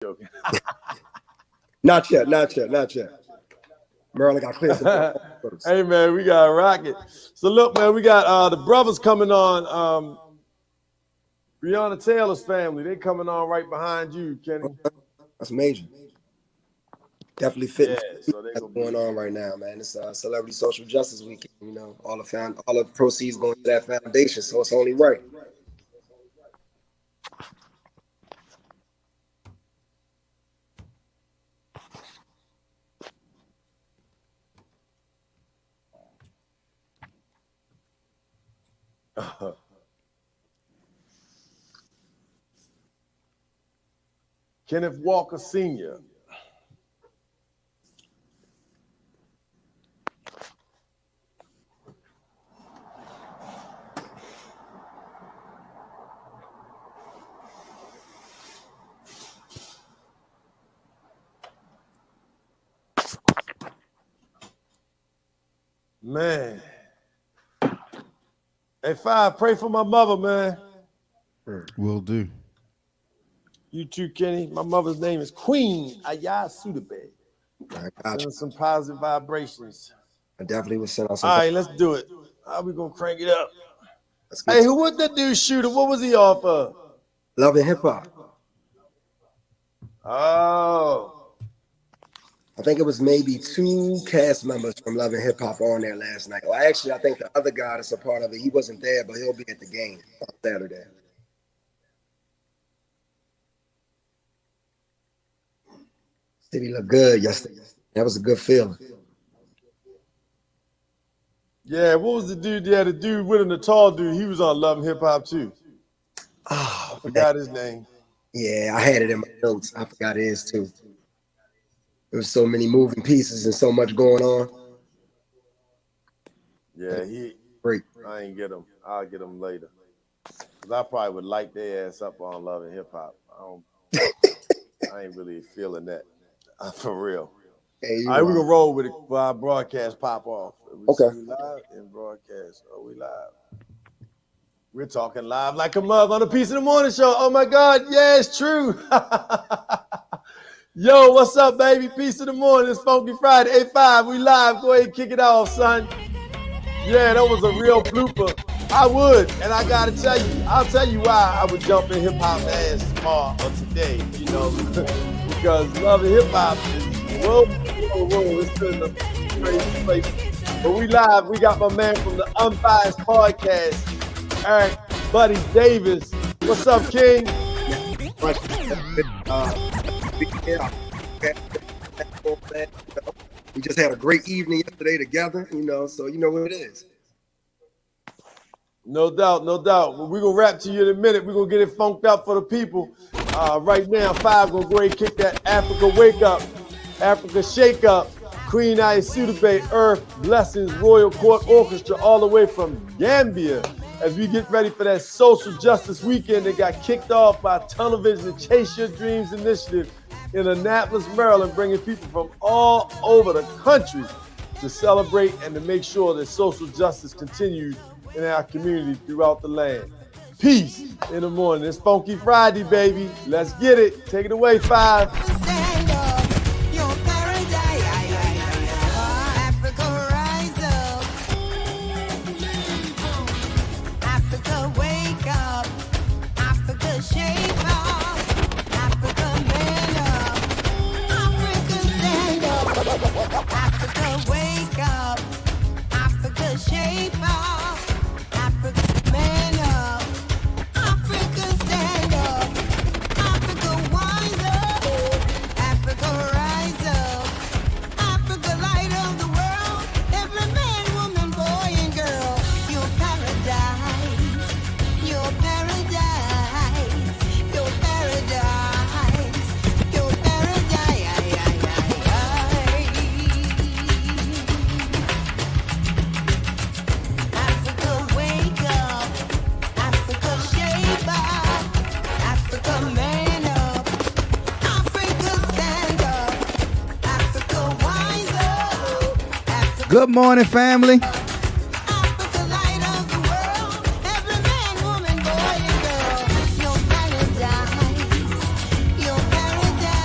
joking. Not yet. Maryland got clear. Hey, man, we got a rocket. So, look, man, we got the brothers coming on. Breonna Taylor's family, they coming on right behind you, Kenny. That's major. Definitely fitting. Yeah, so that's going on right now, man. It's Celebrity Social Justice Weekend. You know, all the proceeds going to that foundation, so it's only right. Kenneth Walker Sr. Man. Hey, Five, pray for my mother, man. Will do. You too, Kenny. My mother's name is Queen Yacht. Send some positive vibrations. I definitely will send out some. All right, let's do it. How we gonna crank it up? Hey, who was that dude shooter? What was he off of? Love and Hip Hop. Oh. I think it was maybe 2 cast members from Love and Hip Hop on there last night. Well, actually, I think the other guy that's a part of it, he wasn't there, but he'll be at the game on Saturday. City looked good yesterday. That was a good feeling. Yeah, what was the dude? Yeah, the dude with him, the tall dude. He was on Love and Hip Hop too. Oh, I forgot his name. Yeah, I had it in my notes. I forgot his too. There was so many moving pieces and so much going on. Yeah, great. I ain't get him. I'll get him later. Cause I probably would light their ass up on Love and Hip Hop. I ain't really feeling that. For real. Hey, all right, we're gonna roll with it while our broadcast pop off. Okay. We live and broadcast. Oh, we live. We're talking live like a mug on a Piece of the Morning Show. Oh my God, yeah, it's true. Yo, what's up, baby? Piece of the Morning. It's Funky Friday, 8-5. We live. Go ahead and kick it off, son. Yeah, that was a real blooper. I would, and I gotta tell you, I'll tell you why I would jump in hip hop ass tomorrow or today, you know, because Love and Hip Hop is whoa, it's been a crazy place. But we live. We got my man from the Unbiased Podcast, Eric Buddy Davis. What's up, King? We just had a great evening yesterday together, you know, so you know what it is. No doubt, no doubt. Well, we're going to rap to you in a minute. We're going to get it funked up for the people. Right now, 5 going to go ahead and kick that Africa Wake Up, Africa Shake Up, Queen Ayesudebe, Earth, Blessings, Royal Court Orchestra, all the way from Gambia. As we get ready for that social justice weekend that got kicked off by Television Chase Your Dreams Initiative in Annapolis, Maryland, bringing people from all over the country to celebrate and to make sure that social justice continues in our community throughout the land. Peace in the morning. It's Funky Friday, baby. Let's get it. Take it away, 5. Stand up, your paradise. Africa, rise up. Africa, wake up. Africa, shape up. Africa, man up. Africa, stand up. Africa, wake up. Africa, shape up. Africa, man up. Africa, stand up. Africa, wise up. Africa, rise up. Africa, light of the world. Every man, woman, boy, and girl. Your paradise. Your paradise. Your paradise. Your paradise. Africa, wake up. Africa, shape up. Africa, man up. Africa, stand up. Africa, wise up. Africa, Good morning, family. Africa, light of the world. Every man, woman, boy, and girl. Your paradise. Your paradise.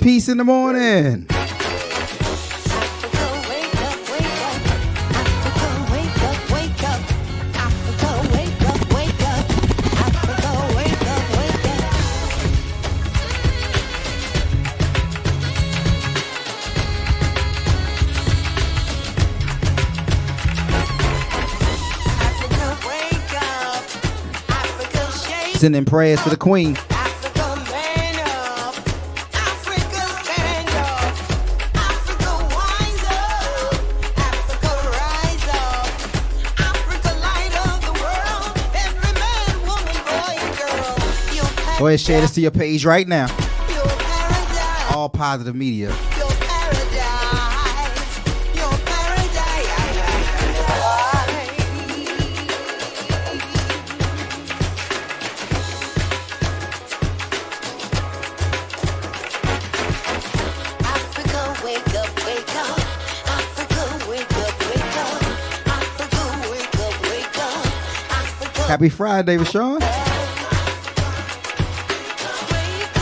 Peace in the morning. Africa, wake up, wake up. Africa, wake up, wake up. Africa, wake up, wake up. Africa, wake up, wake up. Africa, wake up. Africa, shake. Sending prayers for the queen. Africa, man up. Africa, stand up. Africa, wise up. Africa, rise up. Africa, light of the world. Every man, woman, boy, and girl. Go ahead, share this to your page right now. Your paradise. All positive media. Your paradise. Your paradise. Africa, wake up, wake up. Africa, wake up, wake up. Africa, wake up, wake up. Africa, Happy Friday, Rashawn. wake up.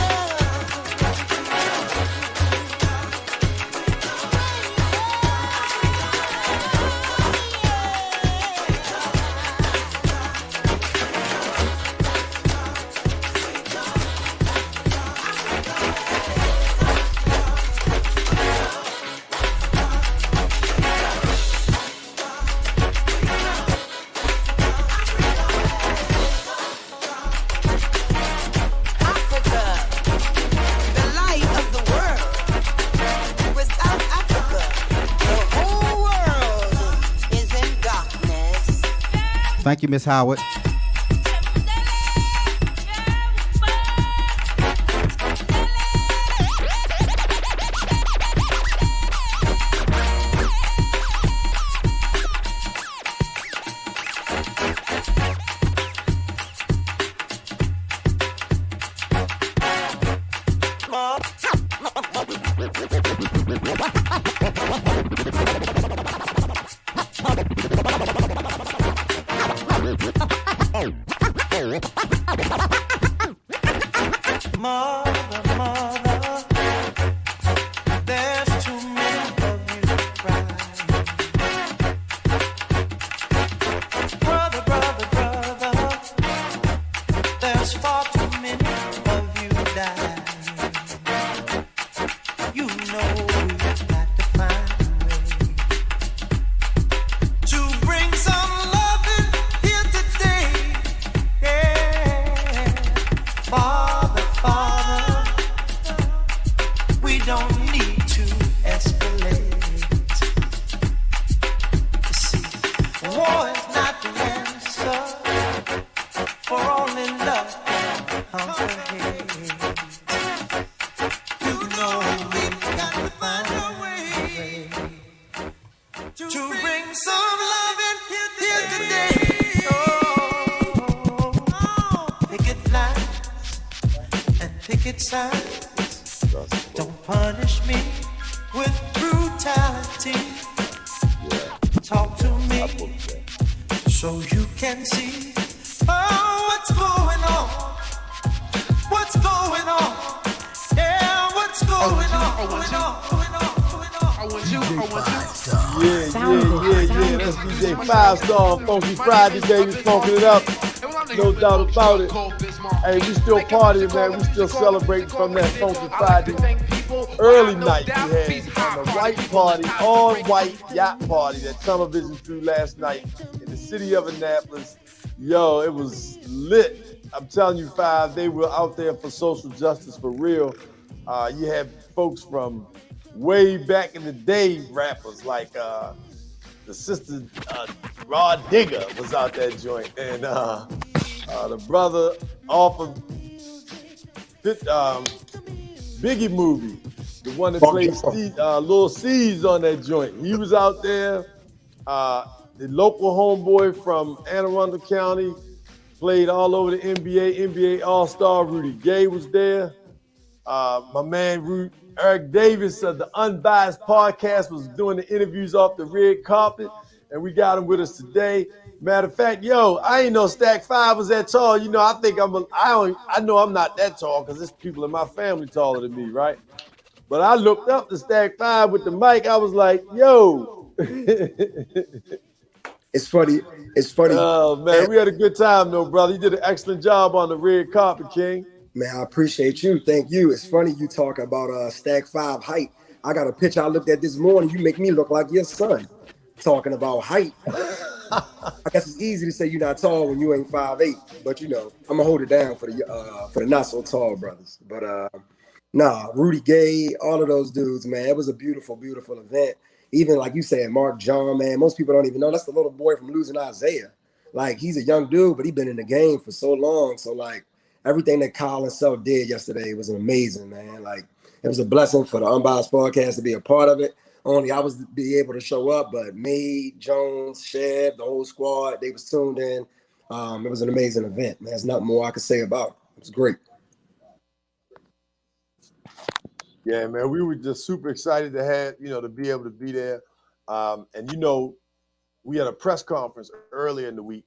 Africa, the light of the world. Without Africa, the whole world is in darkness. Thank you, Miss Howard. Mother, mother, there's too many of you crying. Brother, brother, brother, there's far too many of you dying. You know we've got to find a way to bring some loving here today. Yeah. Father, Father, we don't need to escalate. See, war is not the answer, for only love can conquer hate. You know we've got to find a way to bring some loving here today. Oh, picket lines and picket signs. Don't punish me with brutality. Talk to me so you can see what's going on. What's going on? Yeah, what's going on? Going on? Yeah. That's DJ 5-Star on Funky Friday, baby. Funking it up. No doubt about it. Hey, we still partying, man. We still celebrating from that Funky Friday early night we had on the white party, all white yacht party that television threw last night in the city of Annapolis. Yo, it was lit. I'm telling you, Five, they were out there for social justice for real. You had folks from way back in the day, rappers like the sister Rod Digger was out that joint, and the brother off of Biggie movie, the one that played Lil C's on that joint. He was out there. The local homeboy from Anne Arundel County played all over the NBA All-Star. Rudy Gay was there. My man Eric Davis of the Unbiased Podcast was doing the interviews off the red carpet, and we got him with us today. Matter of fact, yo, I ain't know Stack 5 was that tall. You know, I know I'm not that tall because there's people in my family taller than me, right? But I looked up to Stack 5 with the mic. I was like, yo. It's funny. It's funny. Oh, man, we had a good time, though, brother. You did an excellent job on the red carpet, King. Man, I appreciate you. Thank you. It's funny you talking about Stack 5 height. I got a picture I looked at this morning. You make me look like your son talking about height. I guess it's easy to say you're not tall when you ain't 5'8", but you know, I'm gonna hold it down for the not so tall brothers. But nah, Rudy Gay, all of those dudes, man. It was a beautiful, beautiful event. Even like you said, Mark John, man. Most people don't even know that's the little boy from Losing Isaiah. Like he's a young dude, but he's been in the game for so long. So like everything that Kyle and Self did yesterday was amazing, man. Like it was a blessing for the Unbiased podcast to be a part of it. Only I was be able to show up, but May, Jones, Sheb, the whole squad, they was tuned in. It was an amazing event, man. There's nothing more I could say about it. It was great. Yeah, man, we were just super excited to have, to be able to be there. And, we had a press conference earlier in the week,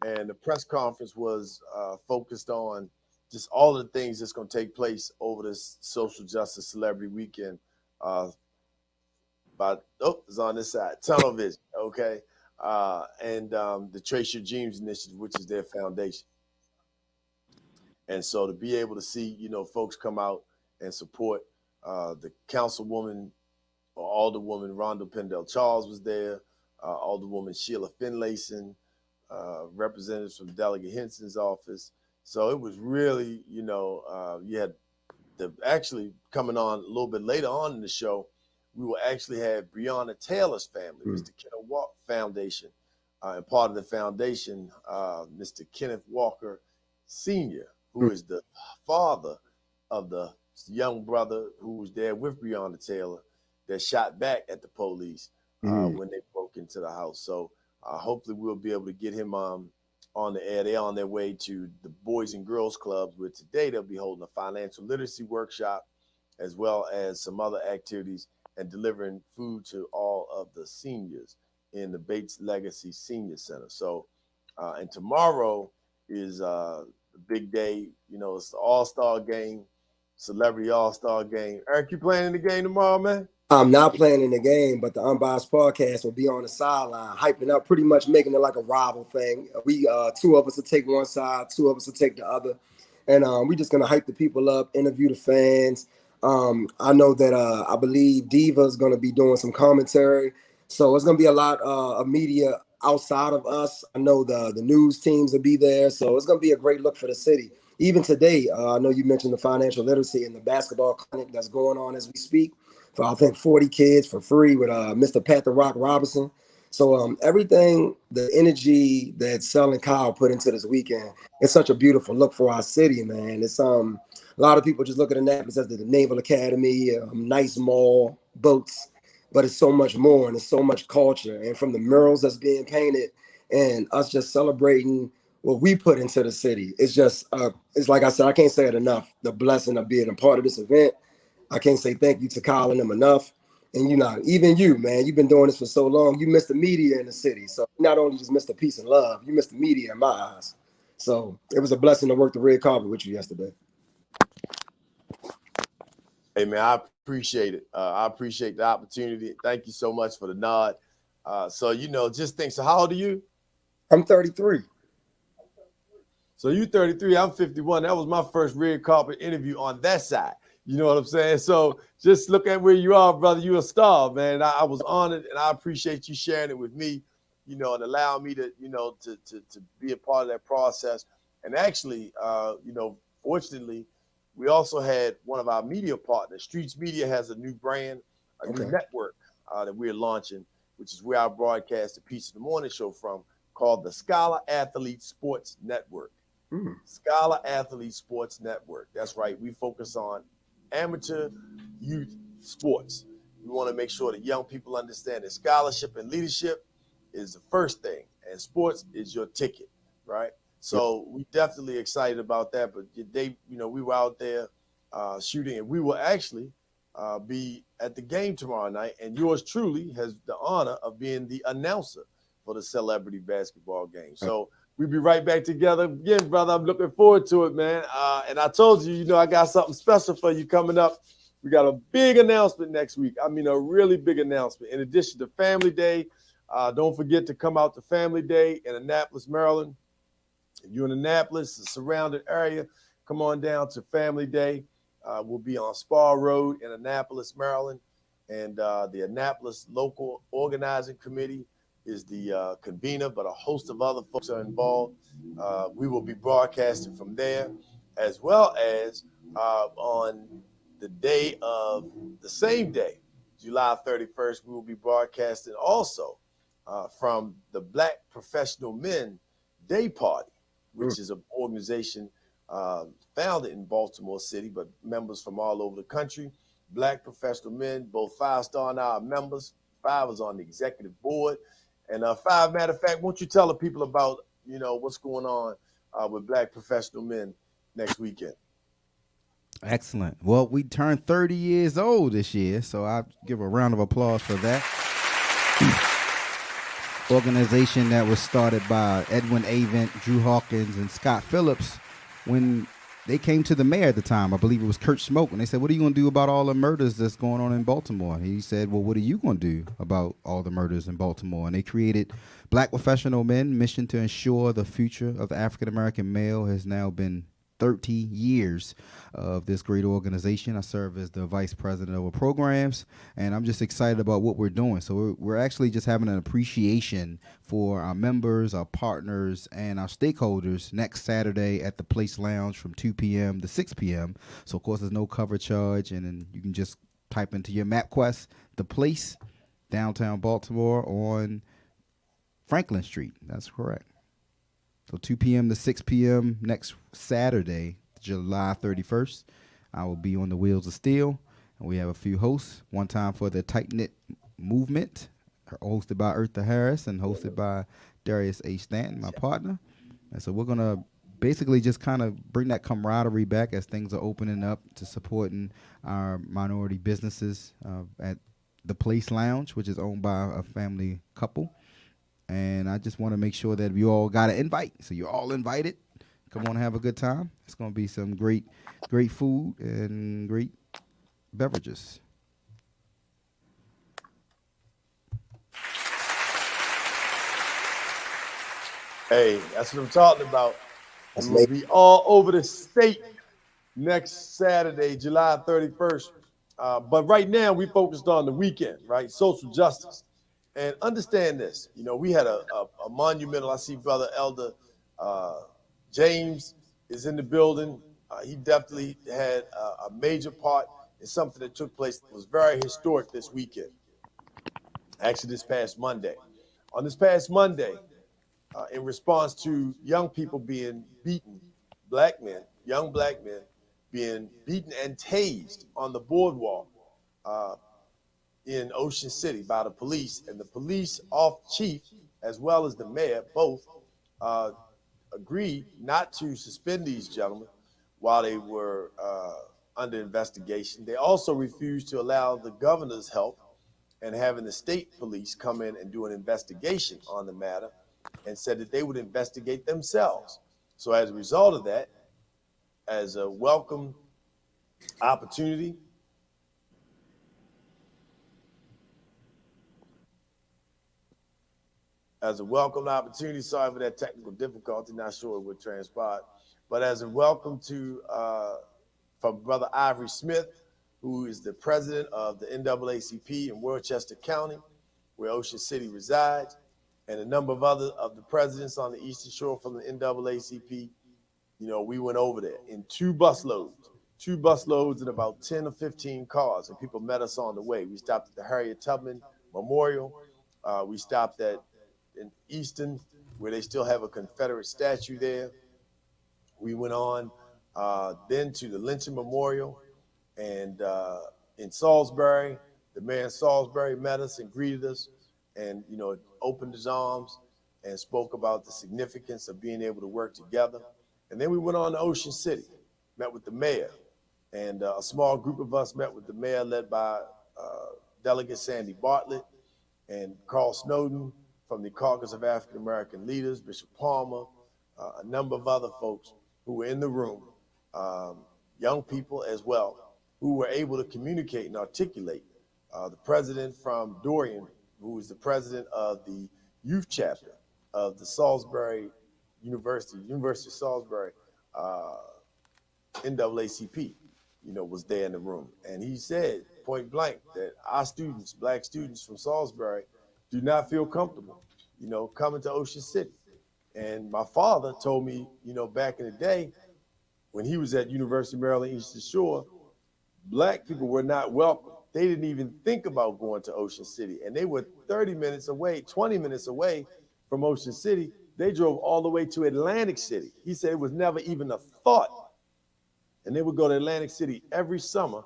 and the press conference was focused on just all of the things that's going to take place over this social justice celebrity weekend. It's on this side, Tunnel Vision, okay? And the Trace Your Dreams Initiative, which is their foundation. And so to be able to see, folks come out and support the councilwoman or alderwoman Rhonda Pendell Charles was there, alderwoman Sheila Finlayson, representatives from Delegate Henson's office. So it was really, you had actually coming on a little bit later on in the show, we will actually have Breonna Taylor's family, Mr. Kenneth Walker Foundation, and part of the foundation, Mr. Kenneth Walker Sr., who is the father of the young brother who was there with Breonna Taylor that shot back at the police when they broke into the house. So hopefully we'll be able to get him on the air. They're on their way to the Boys and Girls Clubs, where today they'll be holding a financial literacy workshop as well as some other activities and delivering food to all of the seniors in the Bates Legacy Senior Center. So, and tomorrow is the big day. It's the All-Star game, Celebrity All-Star game. Eric, you playing in the game tomorrow, man? I'm not playing in the game, but the Unbiased podcast will be on the sideline, hyping up, pretty much making it like a rival thing. We two of us will take one side, two of us will take the other, and we're just gonna hype the people up, interview the fans. I know that I believe Diva is gonna be doing some commentary, so it's gonna be a lot of media outside of us. I know the news teams will be there, so it's gonna be a great look for the city. Even today, I know you mentioned the financial literacy and the basketball clinic that's going on as we speak. For I think 40 kids for free with Mr. Pat the Rock Robinson. So everything, the energy that Sel and Kyle put into this weekend, it's such a beautiful look for our city, man. It's a lot of people just look at Annapolis as the Naval Academy, nice mall, boats, but it's so much more and it's so much culture. And from the murals that's being painted and us just celebrating what we put into the city, it's just, it's like I said, I can't say it enough, the blessing of being a part of this event. I can't say thank you to Kyle and them enough. And even you, man, you've been doing this for so long. You missed the media in the city. So not only just missed the peace and love, you missed the media in my eyes. So it was a blessing to work the red carpet with you yesterday. Hey, man, I appreciate it. I appreciate the opportunity. Thank you so much for the nod. So just think, so how old are you? I'm 33. So you 33, I'm 51. That was my first red carpet interview on that side. You know what I'm saying? So just look at where you are, brother. You're a star, man. I was honored, and I appreciate you sharing it with me, and allowing me to, to be a part of that process. And actually, fortunately, we also had one of our media partners. Streets Media has a new brand, new network that we're launching, which is where I broadcast the Peace in the Morning show from, called the Scholar Athlete Sports Network. Scholar Athlete Sports Network. That's right. We focus on amateur youth sports. We want to make sure that young people understand that scholarship and leadership is the first thing, and sports is your ticket, right? So we definitely excited about that. But we were out there shooting, and we will actually be at the game tomorrow night. And yours truly has the honor of being the announcer for the celebrity basketball game. So we'll be right back together again, brother. I'm looking forward to it, man. And I told you, I got something special for you coming up We got a big announcement next week. I mean, a really big announcement. In addition to Family Day, don't forget to come out to Family Day in Annapolis, Maryland. If you're in Annapolis, the surrounding area, come on down to Family Day. We'll be on Spar Road in Annapolis, Maryland. And the Annapolis Local Organizing Committee is the convener, but a host of other folks are involved. We will be broadcasting from there, as well as on the same day, July 31st, we will be broadcasting also from the Black Professional Men Day Party, which is an organization founded in Baltimore City, but members from all over the country. Black professional men, both 5-star and our members. 5 is on the executive board. And 5, matter of fact, won't you tell the people about, what's going on with Black professional men next weekend? Excellent. Well, we turned 30 years old this year, so I give a round of applause for that. Organization that was started by Edwin Avent, Drew Hawkins, and Scott Phillips when they came to the mayor at the time. I believe it was Kurt Smoke, and they said, what are you going to do about all the murders that's going on in Baltimore? And he said, well, what are you going to do about all the murders in Baltimore? And they created Black Professional Men, mission to ensure the future of the African-American male has now been 30 years of this great organization. I serve as the vice president of programs, and I'm just excited about what we're doing. So we're actually just having an appreciation for our members, our partners, and our stakeholders next Saturday at the Place Lounge from 2 p.m. to 6 p.m. So, of course, there's no cover charge, and then you can just type into your MapQuest, The Place, downtown Baltimore on Franklin Street. That's correct. So 2 p.m. to 6 p.m. next Saturday, July 31st. I will be on the Wheels of Steel, and we have a few hosts. One time for the Tight Knit Movement, hosted by Eartha Harris and hosted by Darius A. Stanton, my partner. And so we're going to basically just kind of bring that camaraderie back as things are opening up to supporting our minority businesses at the Place Lounge, which is owned by a family couple. And I just want to make sure that you all got an invite. So you're all invited. Come on and have a good time. It's going to be some great food and great beverages. Hey, that's what I'm talking about. We'll be all over the state next Saturday, July 31st. But right now, we focused on the weekend, right? Social justice. And understand this, we had a monumental, I see Brother Elder James is in the building. He definitely had a major part in something that took place that was very historic this weekend. Actually, this past Monday. On this past Monday, in response to young people being beaten, young black men being beaten and tased on the boardwalk, in Ocean City by the police, and the police chief as well as the mayor both agreed not to suspend these gentlemen while they were under investigation. They also refused to allow the governor's help and having the state police come in and do an investigation on the matter, and said that they would investigate themselves. So as a result of that, as a welcome opportunity, sorry for that technical difficulty, not sure it would transpire, but as a welcome to from Brother Ivory Smith, who is the president of the NAACP in Worcester County, where Ocean City resides, and a number of other of the presidents on the Eastern Shore from the NAACP. We went over there in two bus loads and about 10 or 15 cars, and people met us on the way. We stopped at the Harriet Tubman Memorial. We stopped in Easton, where they still have a Confederate statue there. We went on then to the Lynching Memorial, and in Salisbury, the mayor in Salisbury met us and greeted us, and opened his arms and spoke about the significance of being able to work together. And then we went on to Ocean City, met with the mayor, and a small group of us met with the mayor, led by Delegate Sandy Bartlett and Carl Snowden from the Caucus of African American Leaders, Bishop Palmer, a number of other folks who were in the room, young people as well. who were able to communicate and articulate. The president from Dorian, who is the president of the youth chapter of the Salisbury University of Salisbury, NAACP, was there in the room. And he said point blank that our students, black students from Salisbury, do not feel comfortable, coming to Ocean City. And my father told me, back in the day when he was at University of Maryland, Eastern Shore, black people were not welcome. They didn't even think about going to Ocean City. And they were 30 minutes away, 20 minutes away from Ocean City. They drove all the way to Atlantic City. He said it was never even a thought. And they would go to Atlantic City every summer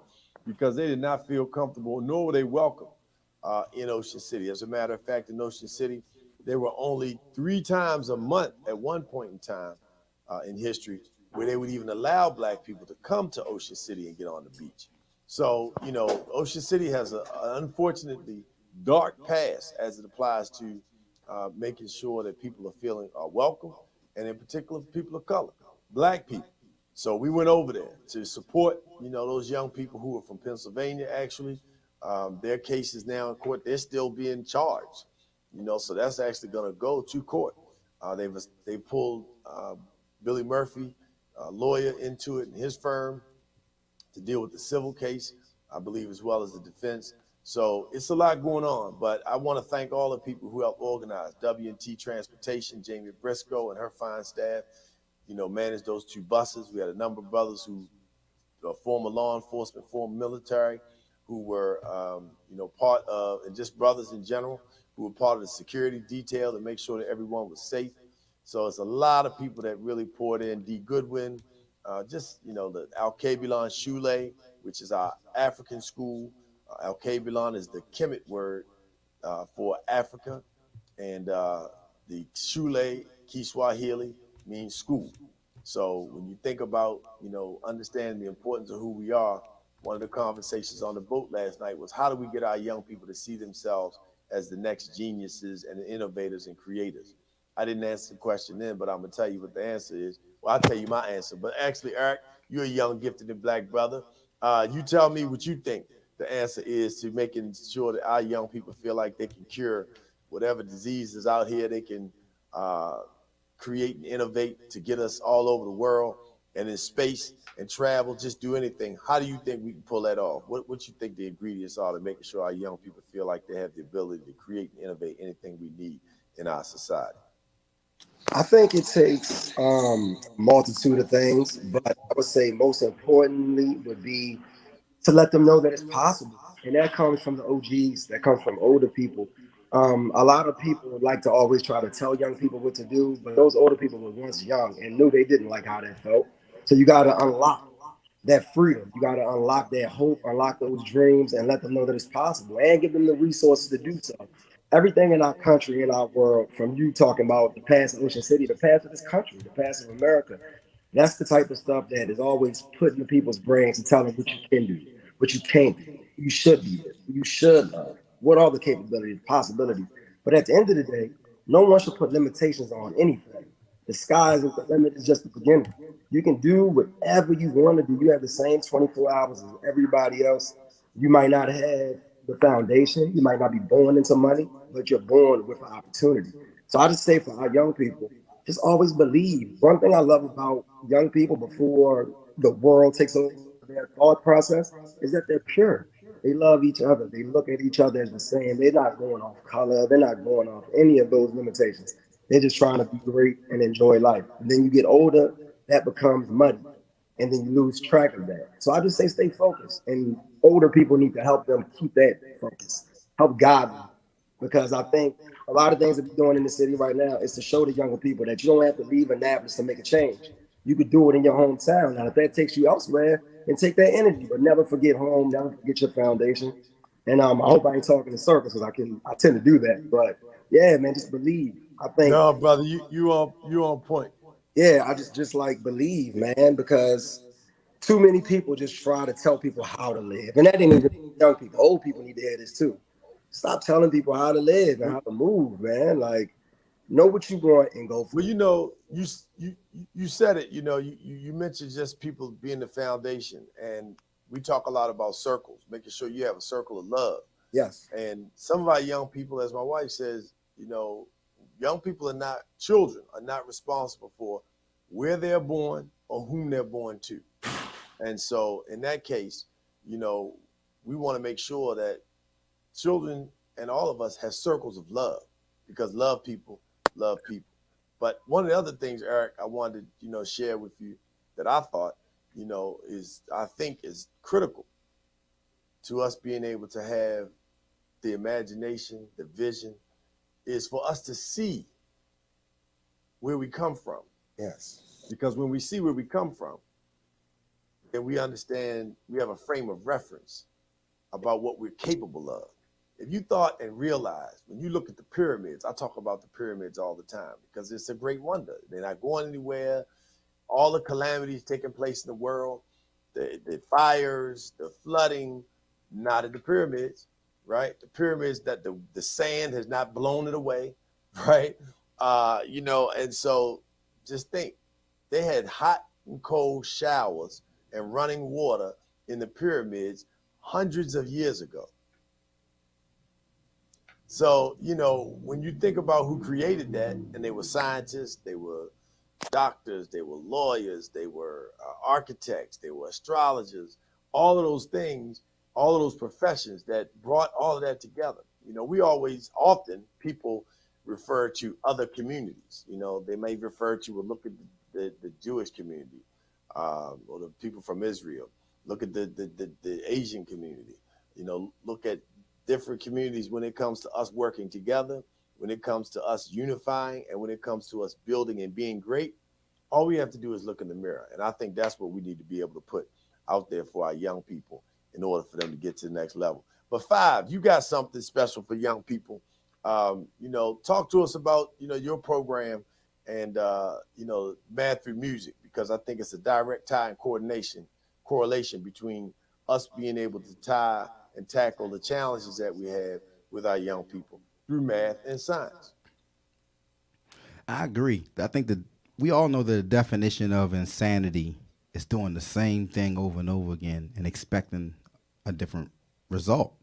because they did not feel comfortable, nor were they welcome in Ocean City. As a matter of fact, in Ocean City, there were only 3 times a month at one point in time in history where they would even allow black people to come to Ocean City and get on the beach. So, Ocean City has an unfortunately dark past as it applies to making sure that people are feeling welcome, and in particular, people of color, black people. So we went over there to support, those young people who are from Pennsylvania, actually. Their cases now in court, they're still being charged, so that's actually going to go to court. They pulled Billy Murphy, a lawyer, into it and his firm to deal with the civil case, I believe, as well as the defense. So it's a lot going on, but I want to thank all the people who helped organize W&T Transportation, Jamie Briscoe and her fine staff, managed those 2 buses. We had a number of brothers who former law enforcement, former military, who were, part of, and just brothers in general, who were part of the security detail to make sure that everyone was safe. So it's a lot of people that really poured in. D. Goodwin, the Al-Kabilon Shule, which is our African school. Al-Kabilon is the Kemet word for Africa. And the Shule, Kiswahili, means school. So when you think about, understanding the importance of who we are, one of the conversations on the boat last night was, how do we get our young people to see themselves as the next geniuses and innovators and creators? I didn't answer the question then, but I'm going to tell you what the answer is. Well, I'll tell you my answer. But actually, Eric, you're a young, gifted, and black brother. You tell me what you think the answer is to making sure that our young people feel like they can cure whatever disease is out here. They can create and innovate to get us all over the world and in space and travel, just do anything. How do you think we can pull that off? What you think the ingredients are to making sure our young people feel like they have the ability to create and innovate anything we need in our society? I think it takes a multitude of things, but I would say most importantly would be to let them know that it's possible. And that comes from the OGs, that comes from older people. A lot of people like to always try to tell young people what to do, but those older people were once young and knew they didn't like how that felt. So you got to unlock that freedom. You got to unlock that hope, unlock those dreams, and let them know that it's possible, and give them the resources to do so. Everything in our country, in our world, from you talking about the past of Ocean City, the past of this country, the past of America, that's the type of stuff that is always put into people's brains to tell them what you can do, what you can't do, you should be, you should love, what are the capabilities, possibilities. But at the end of the day, no one should put limitations on anything. The sky isn't the limit, it's just the beginning. You can do whatever you want to do. You have the same 24 hours as everybody else. You might not have the foundation. You might not be born into money, but you're born with an opportunity. So I just say for our young people, just always believe. One thing I love about young people before the world takes over their thought process is that they're pure. They love each other. They look at each other as the same. They're not going off color. They're not going off any of those limitations. They're just trying to be great and enjoy life. And then you get older, that becomes muddy. And then you lose track of that. So I just say stay focused. And older people need to help them keep that focus, help guide them. Because I think a lot of things that we're doing in the city right now is to show the younger people that you don't have to leave Annapolis to make a change. You could do it in your hometown. Now, if that takes you elsewhere, then take that energy, but never forget home, never forget your foundation. And I hope I ain't talking in circles because I tend to do that. But yeah, man, just believe. I think No, brother, you on point. yeah, I just like believe, man, because too many people just try to tell people how to live. And that ain't even young people. Old people need to hear this too. Stop telling people how to live and how to move, man. Like, know what you want and go for Well, it. you said it. You mentioned just people being the foundation, and we talk a lot about circles, making sure you have a circle of love. Yes. And some of our young people, as my wife says, young people children are not responsible for where they're born or whom they're born to. And so in that case, we want to make sure that children and all of us have circles of love, because love people love people. But one of the other things, Eric, I wanted to, share with you that I thought, I think is critical to us being able to have the imagination, the vision, is for us to see where we come from. Yes. Because when we see where we come from, then we understand, we have a frame of reference about what we're capable of. If you thought and realized, when you look at the pyramids, I talk about the pyramids all the time because it's a great wonder. They're not going anywhere. All the calamities taking place in the world, the fires, the flooding, not at the pyramids, right? The pyramids, that the sand has not blown it away, right? And so just think, they had hot and cold showers and running water in the pyramids hundreds of years ago. So, when you think about who created that, and they were scientists, they were doctors, they were lawyers, they were architects, they were astrologers, all of those things, all of those professions that brought all of that together. Often people refer to other communities. They may refer to, or look at the Jewish community, or the people from Israel. Look at the Asian community. Look at different communities when it comes to us working together, when it comes to us unifying, and when it comes to us building and being great. All we have to do is look in the mirror. And I think that's what we need to be able to put out there for our young people in order for them to get to the next level. But Five, you got something special for young people. Talk to us about, your program and, Math Through Music, because I think it's a direct tie and correlation between us being able to tie and tackle the challenges that we have with our young people through math and science. I agree. I think that we all know the definition of insanity is doing the same thing over and over again and expecting a different result.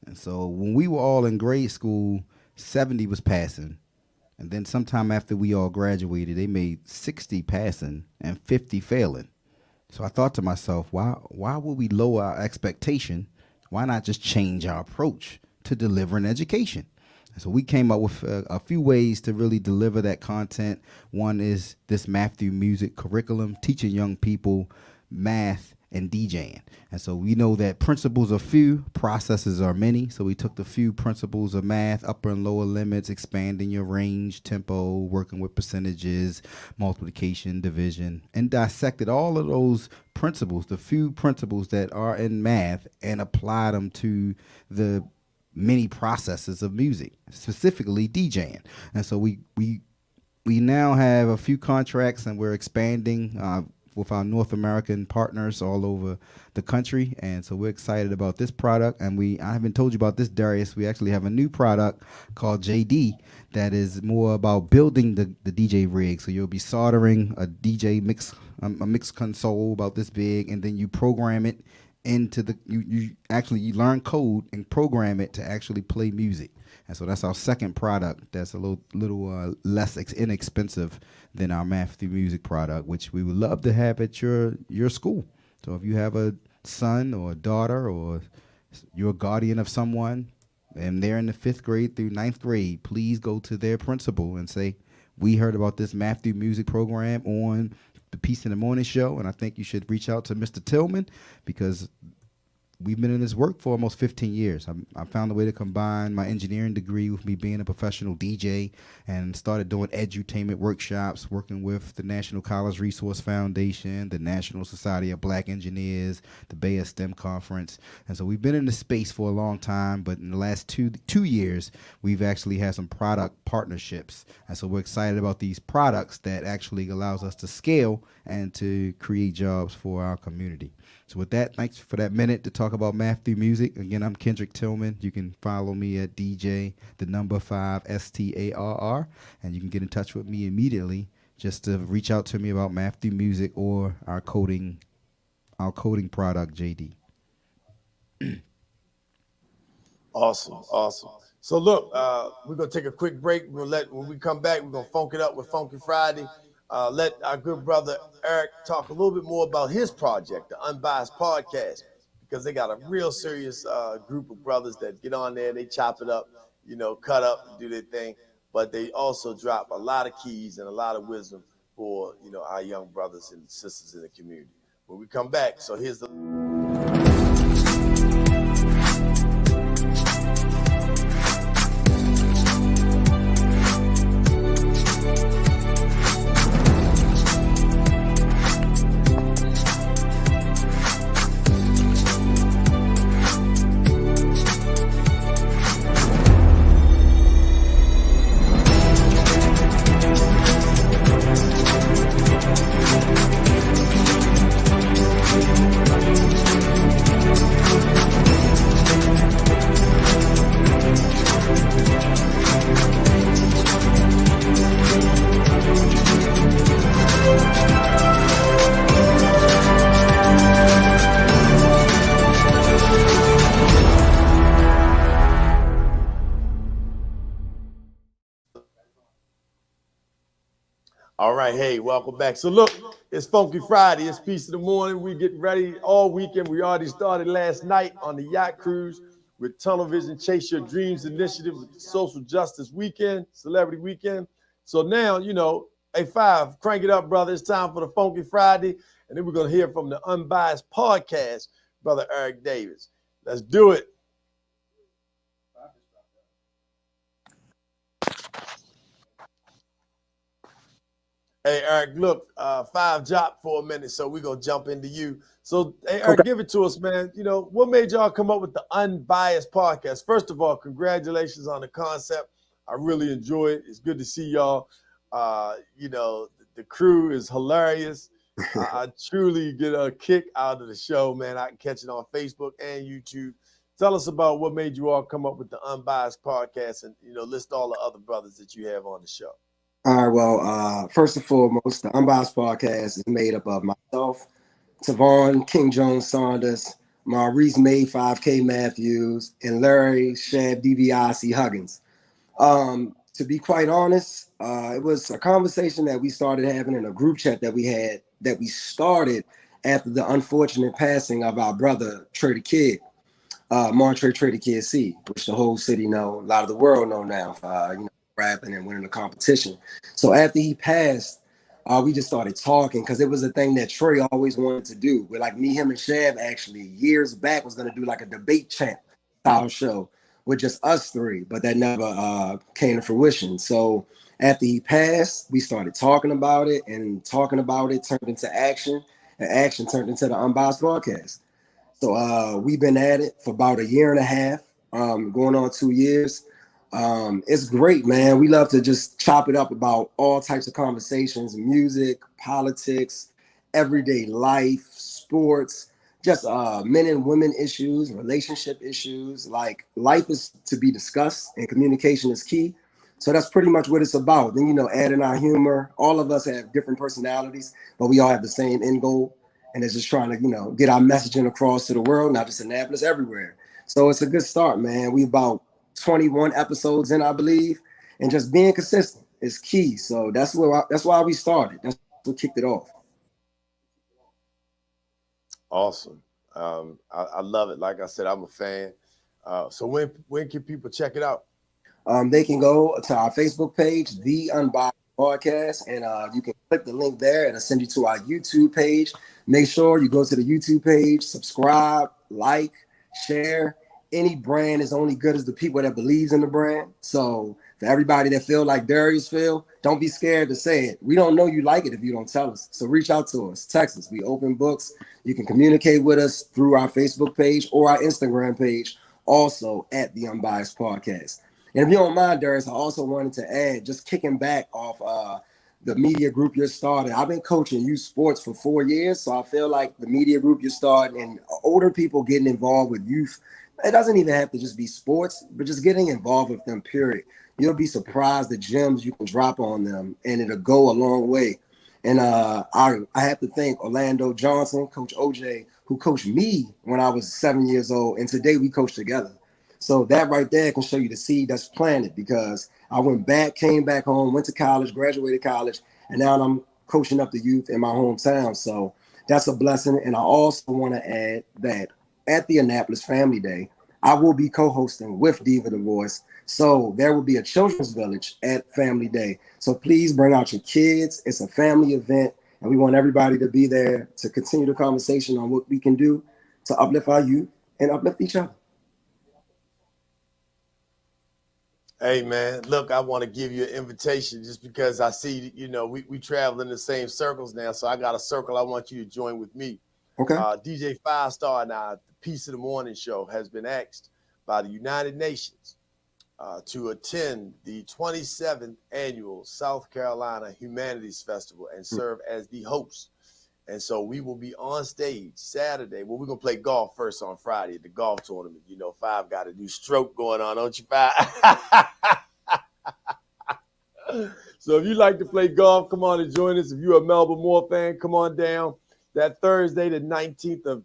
And so when we were all in grade school, 70 was passing. And then sometime after we all graduated, they made 60 passing and 50 failing. So I thought to myself, why would we lower our expectation? Why not just change our approach to delivering education? And so we came up with a few ways to really deliver that content. One is this Math Through Music curriculum, teaching young people math and DJing. And so we know that principles are few, processes are many. So we took the few principles of math, upper and lower limits, expanding your range, tempo, working with percentages, multiplication, division, and dissected all of those principles, the few principles that are in math, and applied them to the many processes of music, specifically DJing. And so we now have a few contracts, and we're expanding with our North American partners all over the country. And so we're excited about this product. And I haven't told you about this, Darius. We actually have a new product called JD that is more about building the DJ rig. So you'll be soldering a DJ mix console about this big, and then you program it into you learn code and program it to actually play music. And so that's our second product that's a little less inexpensive than our Math Through Music product, which we would love to have at your school. So if you have a son or a daughter, or you're a guardian of someone and they're in the 5th grade through 9th grade, please go to their principal and say, we heard about this Math Through Music program on the Peace in the Morning show, and I think you should reach out to Mr. Tillman, because we've been in this work for almost 15 years. I found a way to combine my engineering degree with me being a professional DJ, and started doing edutainment workshops, working with the National College Resource Foundation, the National Society of Black Engineers, the Bay of STEM Conference. And so we've been in this space for a long time, but in the last two years, we've actually had some product partnerships. And so we're excited about these products that actually allows us to scale and to create jobs for our community. So with that, thanks for that minute to talk about Math Through Music. Again, I'm Kendrick Tillman. You can follow me at DJ, the number 5, STARR, and you can get in touch with me immediately just to reach out to me about Math Through Music or our coding product, JD. Awesome. So look, we're gonna take a quick break. When we come back, we're gonna funk it up with Funky Friday. Let our good brother Eric talk a little bit more about his project, the Unbiased Podcast, because they got a real serious group of brothers that get on there, they chop it up, cut up and do their thing, but they also drop a lot of keys and a lot of wisdom for our young brothers and sisters in the community. When we come back, so here's the. All right, hey, welcome back. So look, it's Funky Friday. It's Peace of the Morning. We get ready all weekend. We already started last night on the Yacht Cruise with Tunnel Vision Chase Your Dreams Initiative with the Social Justice Weekend, Celebrity Weekend. So now, hey, Five, crank it up, brother. It's time for the Funky Friday. And then we're going to hear from the Unbiased Podcast, Brother Eric Davis. Let's do it. Hey, Eric, look, Five dropped for a minute, so we're going to jump into you. So, hey, Eric, give it to us, man. What made y'all come up with the Unbiased Podcast? First of all, congratulations on the concept. I really enjoy it. It's good to see y'all. The crew is hilarious. I truly get a kick out of the show, man. I can catch it on Facebook and YouTube. Tell us about what made you all come up with the Unbiased Podcast and, list all the other brothers that you have on the show. All right, well, first and foremost, the Unbiased Podcast is made up of myself, Tavon King Jones Saunders, Maurice May 5K Matthews, and Larry Shab DiBiase Huggins. To be quite honest, it was a conversation that we started having in a group chat that we started after the unfortunate passing of our brother Trey the Kid, Montre Trey the Kid C, which the whole city know, a lot of the world know now, rapping and winning the competition. So after he passed, we just started talking because it was a thing that Trey always wanted to do. With like me, him, and Shab actually years back was going to do like a debate champ style show with just us three, but that never came to fruition. So after he passed, we started talking about it, and talking about it turned into action, and action turned into the Unbiased Broadcast. So we've been at it for about a year and a half, going on 2 years. It's great, man. We love to just chop it up about all types of conversations, music, politics, everyday life, sports, just men and women issues, relationship issues. Like, life is to be discussed and communication is key. So that's pretty much what it's about. Then, adding our humor. All of us have different personalities, but we all have the same end goal. And it's just trying to, get our messaging across to the world, not just Annapolis, everywhere. So it's a good start, man. We about 21 episodes in, I believe, and just being consistent is key. So that's why we started. That's what kicked it off. Awesome. I love it. Like I said, I'm a fan. So when can people check it out? They can go to our Facebook page, The Unbiased Podcast, and you can click the link there and it'll send you to our YouTube page. Make sure you go to the YouTube page, subscribe, like, share. Any brand is only good as the people that believes in the brand. So for everybody that feel like Darius feel, don't be scared to say it. We don't know you like it if you don't tell us. So reach out to us, text us. We open books. You can communicate with us through our Facebook page or our Instagram page, also at The Unbiased Podcast. And if you don't mind, Darius, I also wanted to add, just kicking back off the media group you're starting. I've been coaching youth sports for 4 years, so I feel like the media group you're starting and older people getting involved with youth, it doesn't even have to just be sports, but just getting involved with them, period. You'll be surprised the gems you can drop on them, and it'll go a long way. And I have to thank Orlando Johnson, Coach OJ, who coached me when I was 7 years old, and today we coach together. So that right there can show you the seed that's planted, because I went back, came back home, went to college, graduated college, and now I'm coaching up the youth in my hometown. So that's a blessing. And I also want to add that at the Annapolis Family Day, I will be co-hosting with Diva the Voice. So there will be a children's village at Family Day. So please bring out your kids. It's a family event, and we want everybody to be there to continue the conversation on what we can do to uplift our youth and uplift each other. Hey, man, look, I want to give you an invitation just because I see, we travel in the same circles now. So I got a circle I want you to join with me. Okay. DJ 5-Star and I, the Peace of the Morning Show, has been asked by the United Nations to attend the 27th annual South Carolina Humanities Festival and serve as the host. And so we will be on stage Saturday. Well, we're going to play golf first on Friday at the golf tournament. Five got a new stroke going on, don't you, Five? So if you like to play golf, come on and join us. If you're a Melba Moore fan, come on down. That Thursday, the 19th of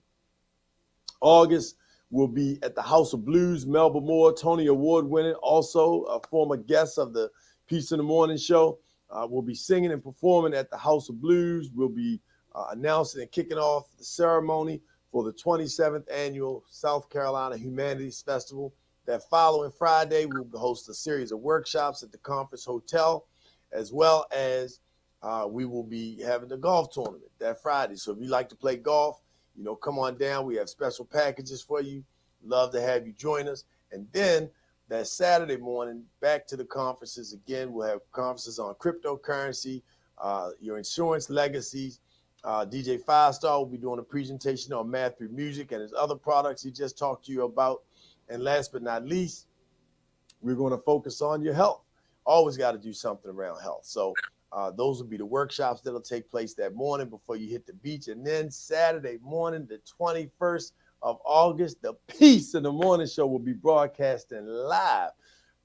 August, will be at the House of Blues. Melba Moore, Tony Award winning, also a former guest of the Peace in the Morning Show, will be singing and performing at the House of Blues. We'll be announcing and kicking off the ceremony for the 27th annual South Carolina Humanities Festival. That following Friday, we'll host a series of workshops at the Conference Hotel, as well as we will be having the golf tournament that Friday. So if you like to play golf, come on down. We have special packages for you. Love to have you join us. And then that Saturday morning, back to the conferences again. We'll have conferences on cryptocurrency, your insurance legacies. DJ 5-Star will be doing a presentation on math through music and his other products he just talked to you about. And last but not least, we're going to focus on your health. Always got to do something around health. So those will be the workshops that'll take place that morning before you hit the beach. And then Saturday morning, the 21st of August, the Peace in the Morning Show will be broadcasting live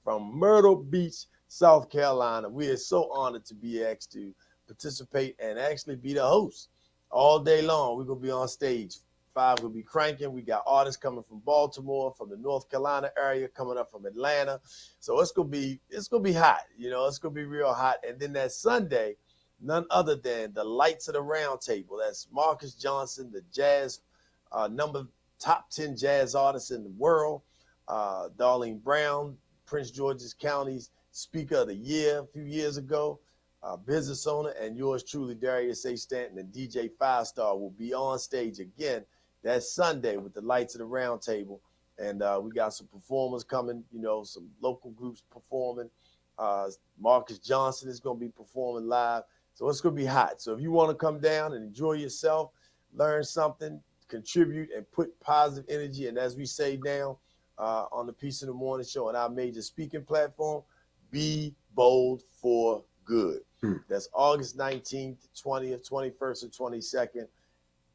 from Myrtle Beach, South Carolina. We are so honored to be asked to participate and actually be the host all day long. We're going to be on stage. Five will be cranking. We got artists coming from Baltimore, from the North Carolina area, coming up from Atlanta. So it's gonna be hot. It's gonna be real hot. And then that Sunday, none other than the Lights of the Round Table. That's Marcus Johnson, the jazz top 10 jazz artists in the world. Darlene Brown, Prince George's County's Speaker of the Year a few years ago. Business owner, and yours truly, Darius A. Stanton, and DJ 5-Star will be on stage again that Sunday with the Lights of the Round Table. And we got some performers coming, some local groups performing. Marcus Johnson is going to be performing live. So it's going to be hot. So if you want to come down and enjoy yourself, learn something, contribute, and put positive energy, and as we say now on the Peace in the Morning Show and our major speaking platform, be bold for good. That's August 19th, 20th, 21st, and 22nd.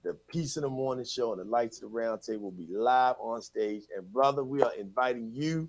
The Peace in the Morning Show and the Lights of the Round Table will be live on stage. And brother, we are inviting you,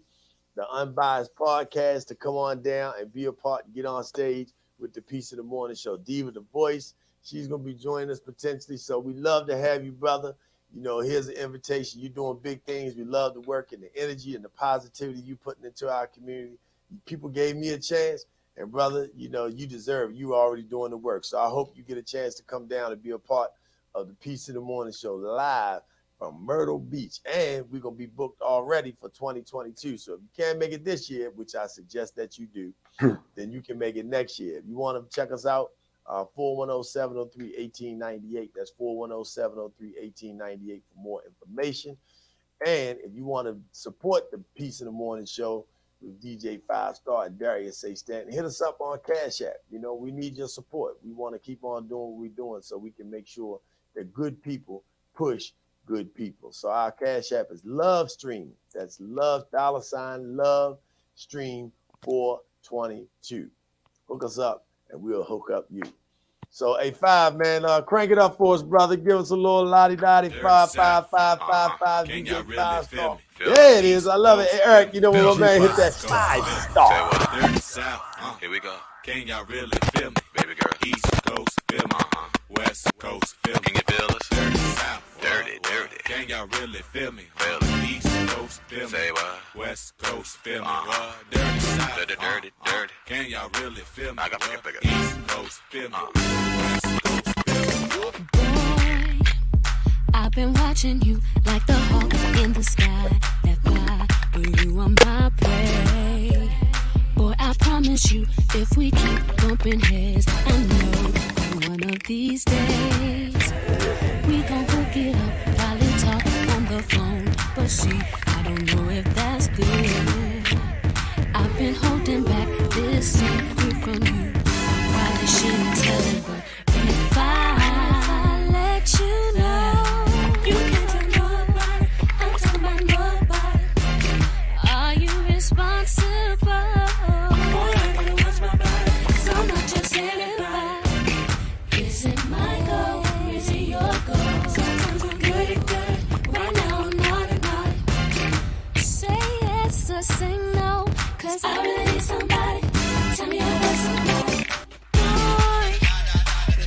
the Unbiased Podcast, to come on down and be a part and get on stage with the Peace in the Morning Show. Diva the Voice, she's going to be joining us potentially. So we love to have you, brother. Here's an invitation. You're doing big things. We love the work and the energy and the positivity you putting into our community. People gave me a chance. And brother, you deserve it. You already doing the work. So I hope you get a chance to come down and be a part of the Peace in the Morning Show live from Myrtle Beach. And we're going to be booked already for 2022. So if you can't make it this year, which I suggest that you do, then you can make it next year. If you want to check us out, 410-703-1898. That's 410-703-1898 for more information. And if you want to support the Peace in the Morning Show with DJ 5-Star and Darius A. Stanton, hit us up on Cash App. We need your support. We want to keep on doing what we're doing so we can make sure that good people push good people. So our Cash App is Love Stream. That's love, $Love Stream 422. Hook us up and we'll hook up you. So A5, man, crank it up for us, brother. Give us a little lottie-dottie, 55555, DJ 5-Star. There it is. I love it. Hey, Eric, when my man hit that 5-Star. Here we go. Can y'all really feel me? Baby girl. East Coast, feel me. West Coast, feel me. Can you feel us? Dirty South, dirty dirty, dirty. Can y'all really feel me? East Coast feel me. Say what? West Coast feel me. Dirty South. Dirty, dirty, dirty. Can y'all really feel me? I got to pick it. East Coast feel me. West Coast feel me. Boy, I've been watching you like the hawk in the sky that fly, but you are my prey. Boy, I promise you, if we keep bumping heads, I know that one of these days we gon' hook it up, probably talk on the phone. But see, I don't know if that's good. I've been holding back this secret from you. Probably shouldn't tell it, but if I let you know, you can't tell nobody, I'm talking about nobody. Are you responsible? Boy, I gotta watch my body, 'cause I'm not just anybody. Is it my goal? Is it your goal? Sometimes I'm good, right now I'm not. Say yes or say no, 'cause I really need somebody. Tell me I want somebody. Boy,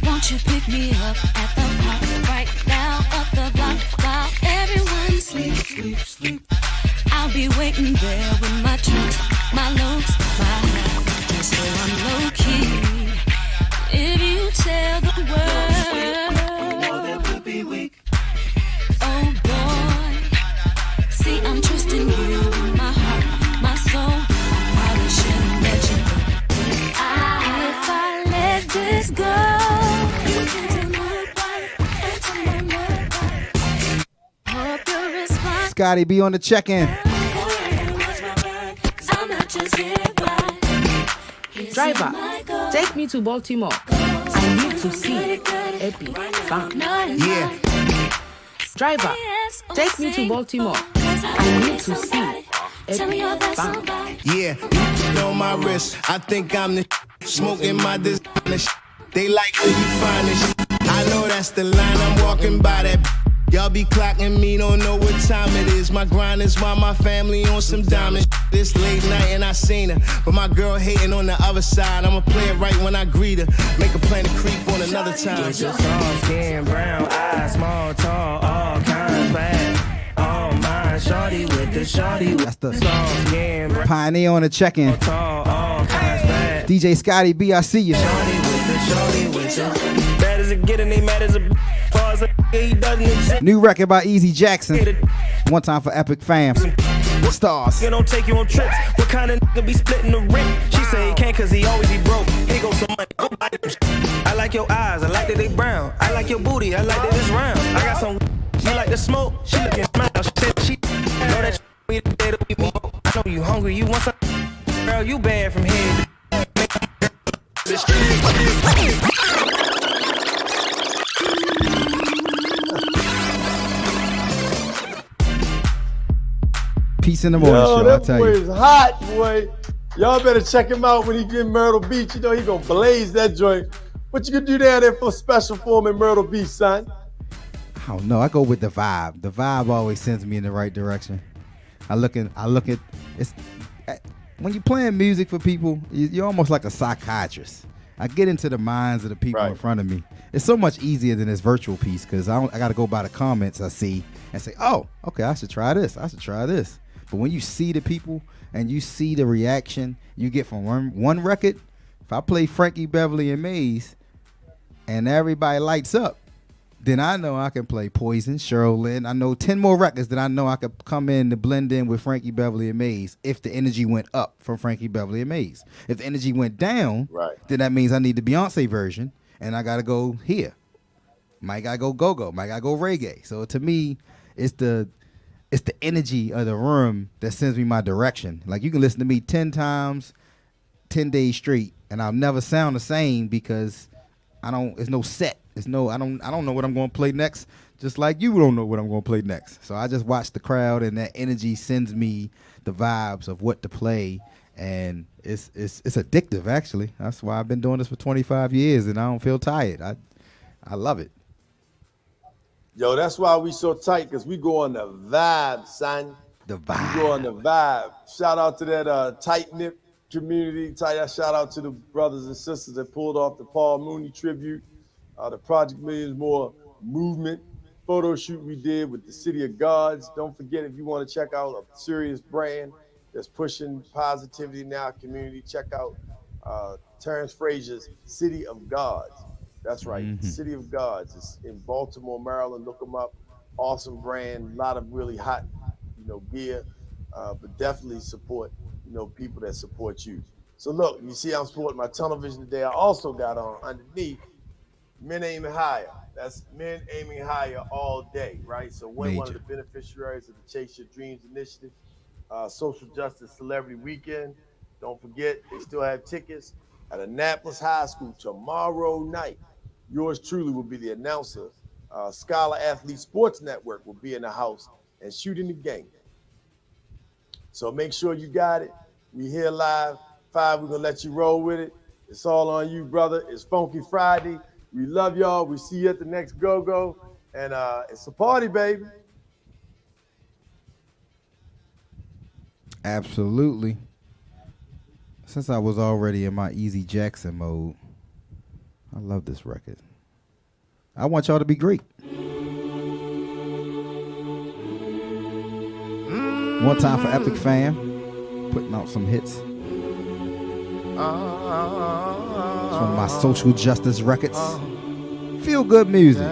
won't you pick me up at the park right now, up the block, while everyone sleep. I'll be waiting there with my trunks, my loads, my hat, just so I'm low key. If you tell the world, know that we'll be weak. Oh boy, see I'm trusting you with my heart, my soul. I probably shouldn't let you go. If I let this go, you can't tell nobody, and tell nobody. Hope you're responsible. Scotty B on the check-in. Driver, take me to Baltimore. I need to see Epic Fam. Yeah. Driver, take me to Baltimore. I need to see Epic Fam. Yeah, on my wrist. I think I'm the smoking my designer. They like where you find this. I know that's the line. I'm walking by that. Y'all be clocking me, don't know what time it is. My grind is while my family on some diamond. This late night and I seen her, but my girl hating on the other side. I'ma play it right when I greet her. Make a plan to creep on another time. Get your soft skin, brown eyes, small, tall, all kinds, fat. All mine, shorty with the shorty. That's the Soft skin, brown, Pioneer on the check-in. tall, all kinds, fat. DJ Scotty B, I see you. Shorty with the bad as it get and they mad as a far as a he doesn't exist. New record by Easy Jackson. One time for Epic Fam. Stars. You don't take you on trips. What kind of nigga be splitting the rent? She say he can't cause he always be broke. Here goes some money. Go buy them shit. I like your eyes. I like that they brown. I like your booty. I like that it's round. I got some. She like to smoke. She looking smile. She said she know that we the day to be more. I know you hungry. You want some? Girl, you bad from here. Peace in the morning show, I that tell boy you. is hot, boy. Y'all better check him out when he get in Myrtle Beach. You know he gonna blaze that joint. What you gonna do down there for special for him in Myrtle Beach, son? I don't know. I go with the vibe. The vibe always sends me in the right direction. I look at it's when you're playing music for people, you're almost like a psychiatrist. I get into the minds of the people in front of me. It's so much easier than this virtual piece because I got to go by the comments I see and say, oh, okay, I should try this. I should try this. But when you see the people and you see the reaction you get from one record, if I play Frankie Beverly and Maze and everybody lights up, then I know I can play Poison, Cheryl Lynn. I know 10 more records that I know I could come in to blend in with Frankie Beverly and Maze if the energy went up from Frankie Beverly and Maze. If the energy went down, then that means I need the Beyonce version and I got to go here. Might got to go go-go. Might got to go reggae. So to me, it's the energy of the room that sends me my direction. Like you can listen to me 10 times, 10 days straight, and I'll never sound the same because it's no set. I don't know what I'm going to play next, just like you don't know what I'm going to play next. So I just watch the crowd, and that energy sends me the vibes of what to play, and it's addictive, actually. That's why I've been doing this for 25 years, and I don't feel tired. I love it. Yo, that's why we so tight, because we go on the vibe, son. The vibe. We go on the vibe. Shout out to that tight-knit community. Shout out to the brothers and sisters that pulled off the Paul Mooney tribute. The Project Millions More movement. photo shoot we did with the City of Gods. Don't forget, if you want to check out a serious brand that's pushing positivity in our community, check out Terrence Frazier's City of Gods. That's right, City of Gods. It's in Baltimore, Maryland. Look them up. Awesome brand, a lot of really hot, gear, but definitely support, people that support you. So look, you see I'm sporting my television today. I also got on underneath Men Aiming Higher. That's Men Aiming Higher all day, right? So we're one of the beneficiaries of the Chase Your Dreams initiative, Social Justice Celebrity Weekend. Don't forget, they still have tickets at Annapolis High School tomorrow night. Yours truly will be the announcer. Scholar Athlete Sports Network will be in the house and shooting the game. So make sure you got it. We here live. 5, we're going to let you roll with it. It's all on you, brother. It's Funky Friday. We love y'all. We see you at the next go-go. And it's a party, baby. Absolutely. Since I was already in my Easy Jackson mode, I love this record. I want y'all to be great. One time for Epic Fam, putting out some hits. It's one of my social justice records. Feel good music.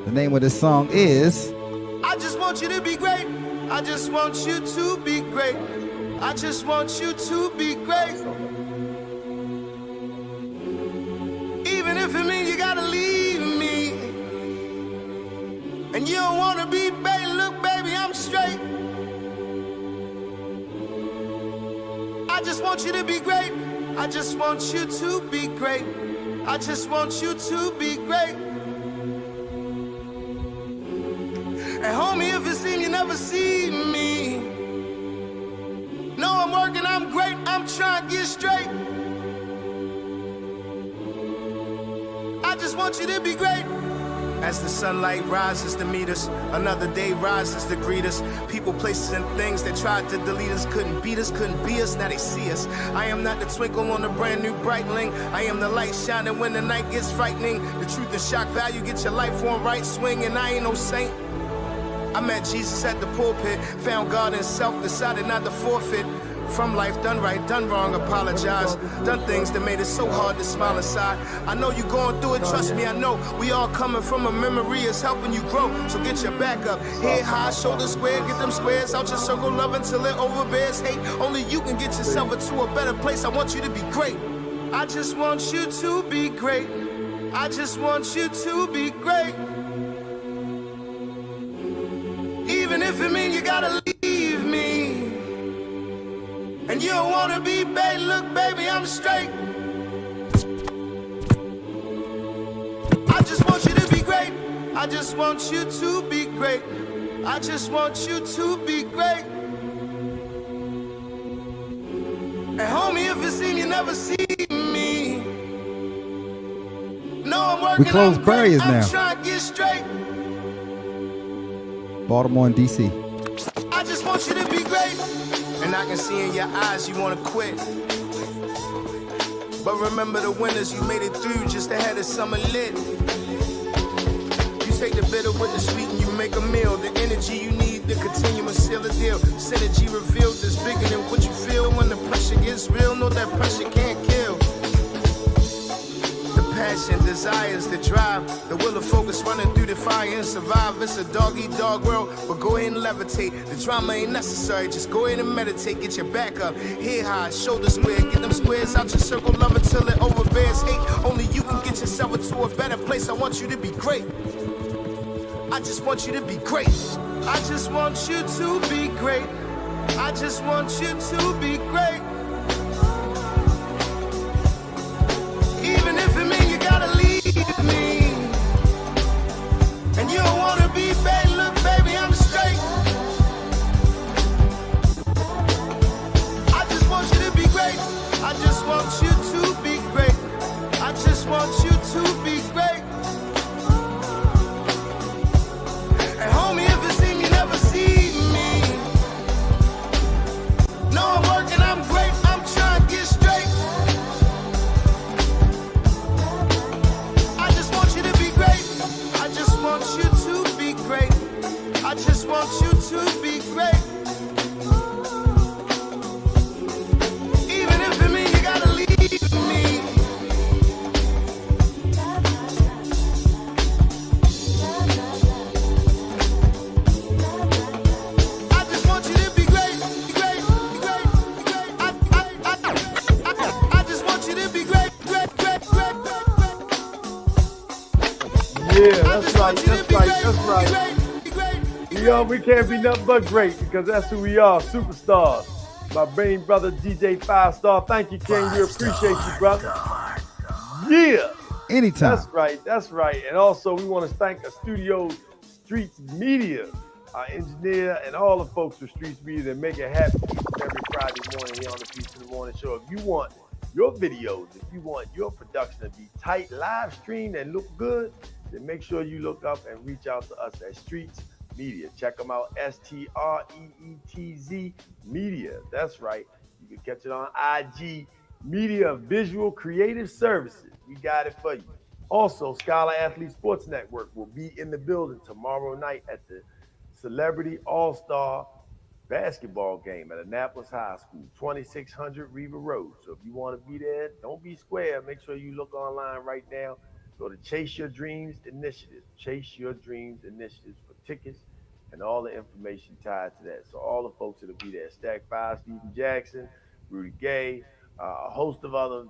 The name of this song is I just want you to be great. I just want you to be great. I just want you to be great. Even if it means you gotta leave me and you don't wanna be baby, look baby, I'm straight. I just want you to be great. I just want you to be great. I just want you to be great. And homie, if it seems you never see me, no, I'm working, I'm great, I'm trying to get straight. I just want you to be great. As the sunlight rises to meet us, another day rises to greet us. People, places, and things that tried to delete us couldn't beat us, couldn't be us, now they see us. I am not the twinkle on a brand new Breitling. I am the light shining when the night gets frightening. The truth is shock value, get your life on right swing, and I ain't no saint. I met Jesus at the pulpit, found God in self, decided not to forfeit. From life, done right, done wrong, apologize. Done things that made it so hard to smile inside. I know you going through it, trust me, I know. We all coming from a memory, it's helping you grow. So get your back up, head high, shoulder square. Get them squares out your circle, love until it overbears hate. Only you can get yourself into a better place. I want you to be great. I just want you to be great. I just want you to be great. Even if it means you gotta leave me and you don't wanna be baby, look baby, I'm straight. I just want you to be great. I just want you to be great. I just want you to be great. And homie, if it seems you never see me, no, I'm working, we close I'm great, barriers I'm now. trying to get straight. Baltimore and DC. I just want you to be great. And I can see in your eyes you wanna quit. But remember the winners, you made it through just ahead of summer lit. You take the bitter with the sweet and you make a meal. The energy you need to continue and seal a deal. Synergy revealed is bigger than what you feel. When the pressure gets real, know that pressure can't kill. Passion, desires, the drive, the will of focus running through the fire and survive. It's a dog-eat-dog world, but go ahead and levitate. The drama ain't necessary, just go ahead and meditate. Get your back up, head high, shoulder square. Get them squares out your circle, love until it overbears hate. Only you can get yourself into a better place. I want you to be great. I just want you to be great. I just want you to be great. I just want you to be great. Even if it means you gotta leave me and you don't wanna be baby, look baby, I'm straight. I just want you to be great. I just want you to be great. I just want you to be great. And homie, if it seems you never see me, no, I'm working, I'm great, I'm trying to get straight. I just want you to be great. Yeah, that's right, that's right, that's right. We can't be nothing but great because that's who we are, superstars. My main brother, DJ 5 Star. Thank you, King. We appreciate you, brother. Yeah. Anytime. That's right. And also, we want to thank the Studio Streets Media, our engineer, and all the folks from Streets Media that make it happen each and every Friday morning here on the Peace in the Morning Show. If you want your videos, if you want your production to be tight, live streamed, and look good, then make sure you look up and reach out to us at Streets Media. Check them out, STREETZ Media. That's right. You can catch it on IG Media Visual Creative Services. We got it for you. Also, Scholar Athlete Sports Network will be in the building tomorrow night at the Celebrity All-Star basketball game at Annapolis High School, 2600 Riva Road. So if you want to be there, don't be square. Make sure you look online right now. Go to Chase Your Dreams Initiative. Chase Your Dreams Initiatives for tickets and all the information tied to that. So all the folks that'll be there, Stack 5, Stephen Jackson, Rudy Gay, a host of other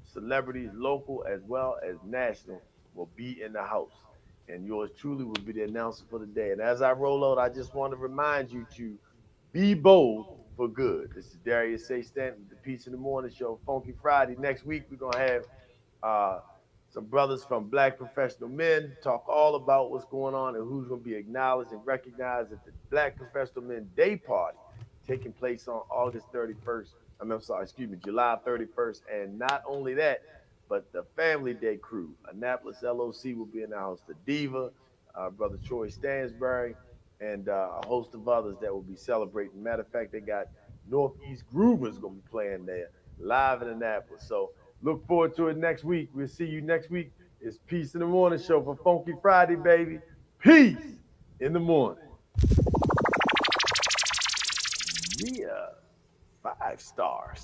celebrities, local as well as national, will be in the house. And yours truly will be the announcer for the day. And as I roll out, I just want to remind you to be bold for good. This is Darius A. Stanton, the Peace in the Morning Show, Funky Friday. Next week, we're going to have some brothers from Black Professional Men talk all about what's going on and who's going to be acknowledged and recognized at the Black Professional Men Day Party taking place on July 31st. And not only that, but the Family Day crew, Annapolis LOC, will be in the house. The Diva, Brother Troy Stansbury, and a host of others that will be celebrating. Matter of fact, they got Northeast Groovers going to be playing there live in Annapolis. So look forward to it next week. We'll see you next week. It's Peace in the Morning Show for Funky Friday, baby. Peace in the morning. Yeah, 5 star.